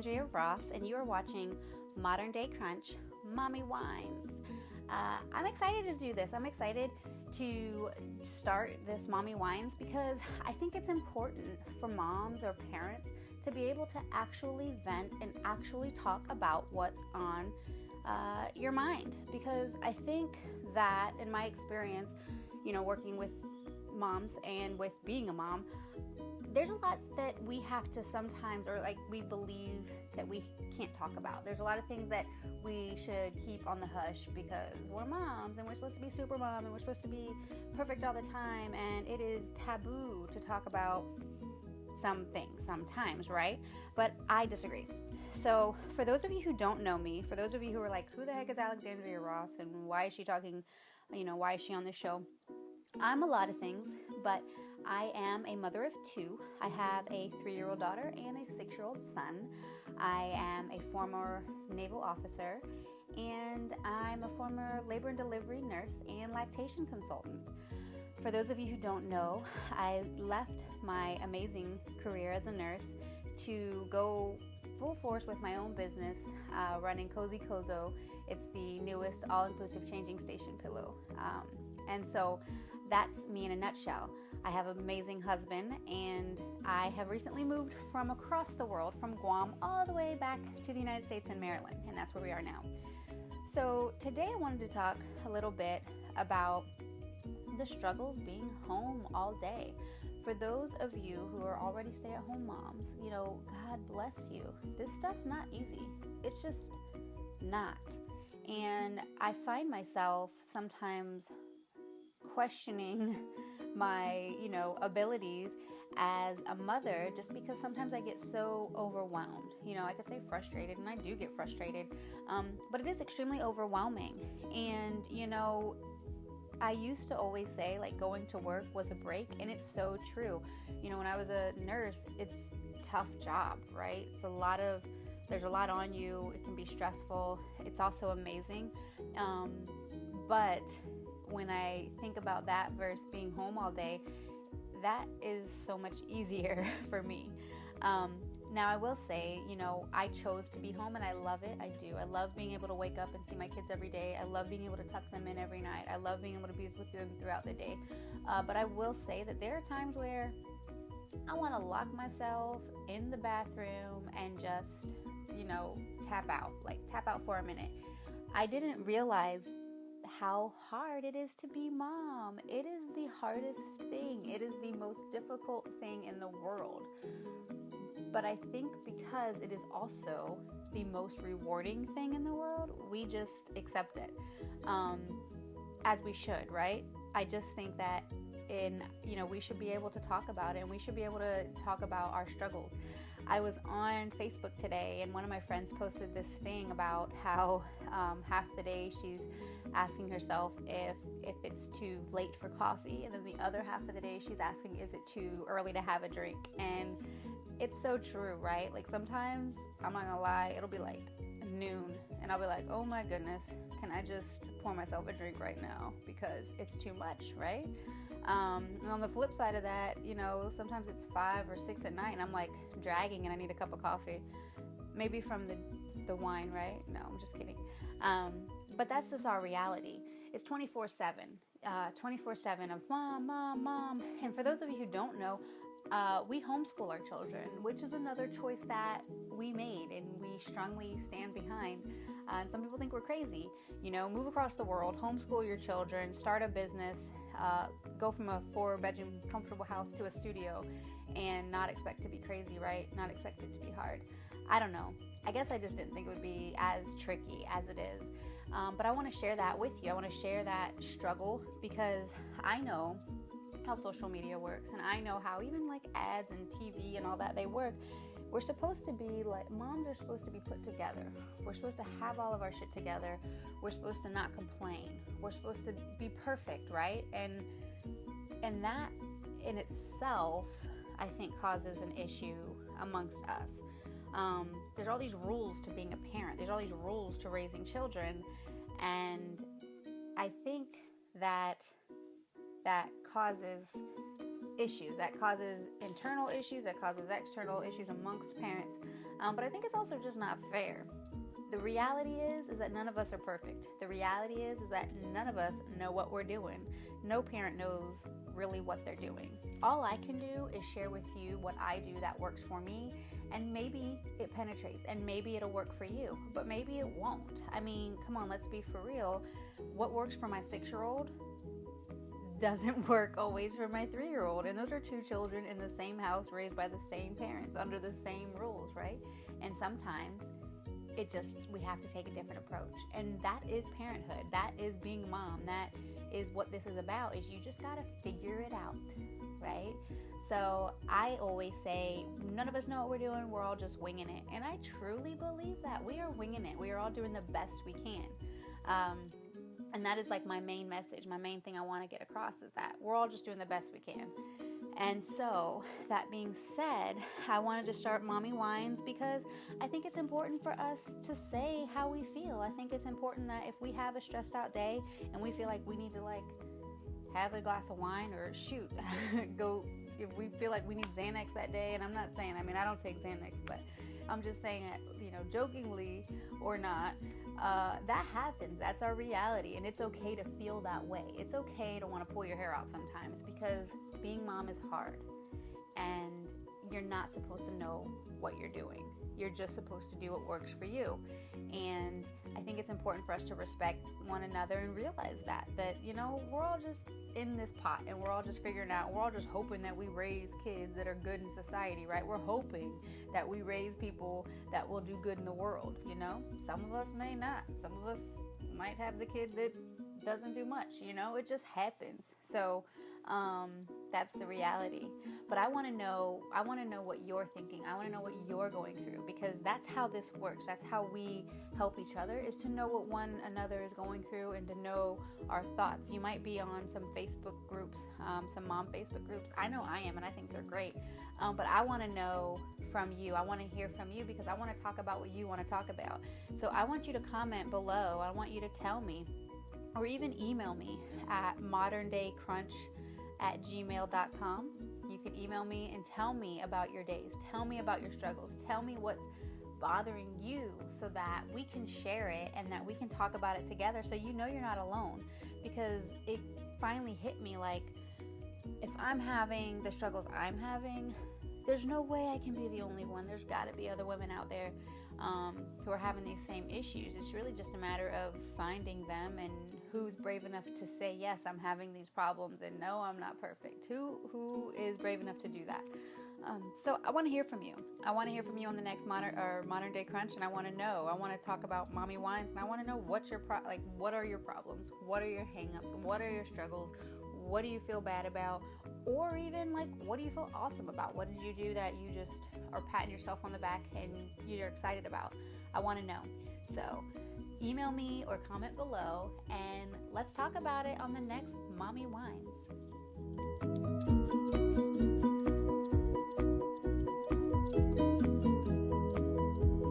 Alexandria Ross, and you are watching Modern Day Crunch Mommy Wines. I'm excited to do this. I'm excited to start this Mommy Wines because I think it's important for moms or parents to be able to actually vent and actually talk about what's on your mind. Because I think that, in my experience, working with moms and with being a mom, there's a lot that we have to sometimes, or like we believe that we can't talk about. There's a lot of things that we should keep on the hush because we're moms and we're supposed to be super mom and we're supposed to be perfect all the time, and it is taboo to talk about some things sometimes, right? But I disagree. So for those of you who don't know me, for those of you who are like, who the heck is Alexandria Ross and why is she talking, why is she on this show? I'm a lot of things, but I am a mother of two. I have a 3-year-old daughter and a 6-year-old son. I am a former naval officer, and I'm a former labor and delivery nurse and lactation consultant. For those of you who don't know, I left my amazing career as a nurse to go full force with my own business, running Cozy Kozo. It's the newest all-inclusive changing station pillow. And so that's me in a nutshell. I have an amazing husband, and I have recently moved from across the world, from Guam all the way back to the United States and Maryland, and that's where we are now. So today I wanted to talk a little bit about the struggles being home all day. For those of you who are already stay-at-home moms, God bless you. This stuff's not easy. It's just not. And I find myself sometimes questioning my, abilities as a mother, just because sometimes I get so overwhelmed. I could say frustrated, and I do get frustrated, but it is extremely overwhelming. And, I used to always say, like, going to work was a break, and it's so true. When I was a nurse, it's a tough job, right? There's a lot on you. It can be stressful. It's also amazing. But when I think about that versus being home all day, that is so much easier for me. Now I will say, I chose to be home and I love it. I do. I love being able to wake up and see my kids every day. I love being able to tuck them in every night. I love being able to be with them throughout the day. But I will say that there are times where I want to lock myself in the bathroom and just, tap out for a minute. I didn't realize how hard it is to be mom. It is the hardest thing. It is the most difficult thing in the world. But I think because it is also the most rewarding thing in the world, we just accept it, as we should, right? I just think that we should be able to talk about it, and we should be able to talk about our struggles. I was on Facebook today, and one of my friends posted this thing about how half the day she's asking herself if it's too late for coffee, and then the other half of the day she's asking, is it too early to have a drink? And it's so true, right? Like, sometimes, I'm not gonna lie, it'll be like noon, and I'll be like, oh my goodness, can I just pour myself a drink right now? Because it's too much, right? And on the flip side of that, sometimes it's 5 or 6 at night, and I'm like dragging, and I need a cup of coffee. Maybe from the wine, right? No, I'm just kidding. But that's just our reality. It's 24/7. 24/7 of mom, mom, mom. And for those of you who don't know, we homeschool our children, which is another choice that we made and we strongly stand behind. And some people think we're crazy. Move across the world, homeschool your children, start a business, go from a 4-bedroom comfortable house to a studio, and not expect to be crazy, right? Not expect it to be hard. I don't know. I guess I just didn't think it would be as tricky as it is. But I want to share that with you. I want to share that struggle because I know how social media works, and I know how even like ads and TV and all that, they work. We're supposed to be like, moms are supposed to be put together. We're supposed to have all of our shit together. We're supposed to not complain. We're supposed to be perfect, right? And that in itself, I think, causes an issue amongst us. There's all these rules to being a parent. There's all these rules to raising children, and I think that causes issues. That causes internal issues. That causes external issues amongst parents. But I think it's also just not fair. The reality is that none of us are perfect. The reality is that none of us know what we're doing. No parent knows really what they're doing. All I can do is share with you what I do that works for me, and maybe it penetrates, and maybe it'll work for you, but maybe it won't. I mean, come on, let's be for real. What works for my 6-year-old doesn't work always for my 3-year-old, and those are 2 children in the same house, raised by the same parents, under the same rules, right? And sometimes we have to take a different approach, and that is parenthood. That is being a mom. That is what this is about, is you just got to figure it out, right? So I always say, none of us know what we're doing. We're all just winging it. And I truly believe that we are winging it. We are all doing the best we can. And that is like my main message. My main thing I want to get across is that we're all just doing the best we can. And so, that being said, I wanted to start Mommy Wines because I think it's important for us to say how we feel. I think it's important that if we have a stressed out day and we feel like we need to have a glass of wine, or go, if we feel like we need Xanax that day, and I'm not saying, I don't take Xanax, but I'm just saying it, jokingly or not, that happens. That's our reality, and it's okay to feel that way. It's okay to want to pull your hair out sometimes, because being mom is hard, and you're not supposed to know what you're doing. You're just supposed to do what works for you. And I think it's important for us to respect one another and realize that we're all just in this pot, and we're all just figuring out, we're all just hoping that we raise kids that are good in society, right? We're hoping that we raise people that will do good in the world, Some of us may not. Some of us might have the kid that doesn't do much, it just happens. So that's the reality. But I want to know what you're thinking. I want to know what you're going through, because that's how this works. That's how we help each other, is to know what one another is going through and to know our thoughts. You might be on some Facebook groups, some mom Facebook groups. I know I am, and I think they're great. But I want to know from you. I want to hear from you, because I want to talk about what you want to talk about. So I want you to comment below. I want you to tell me, or even email me at moderndaycrunch@gmail.com. You can email me and tell me about your days. Tell me about your struggles. Tell me what's bothering you, so that we can share it and that we can talk about it together, so you're not alone. Because it finally hit me, like, if I'm having the struggles I'm having, there's no way I can be the only one. There's got to be other women out there who are having these same issues. It's really just a matter of finding them, and who's brave enough to say, yes, I'm having these problems, and no, I'm not perfect. Who is brave enough to do that? So I want to hear from you. I want to hear from you on the next Modern Day Crunch, and I want to know. I want to talk about Mommy Wines, and I want to know what are your problems? What are your hang-ups? What are your struggles? What do you feel bad about? Or even, what do you feel awesome about? What did you do that you just are patting yourself on the back and you're excited about? I want to know. So email me or comment below, and let's talk about it on the next Mommy Wines.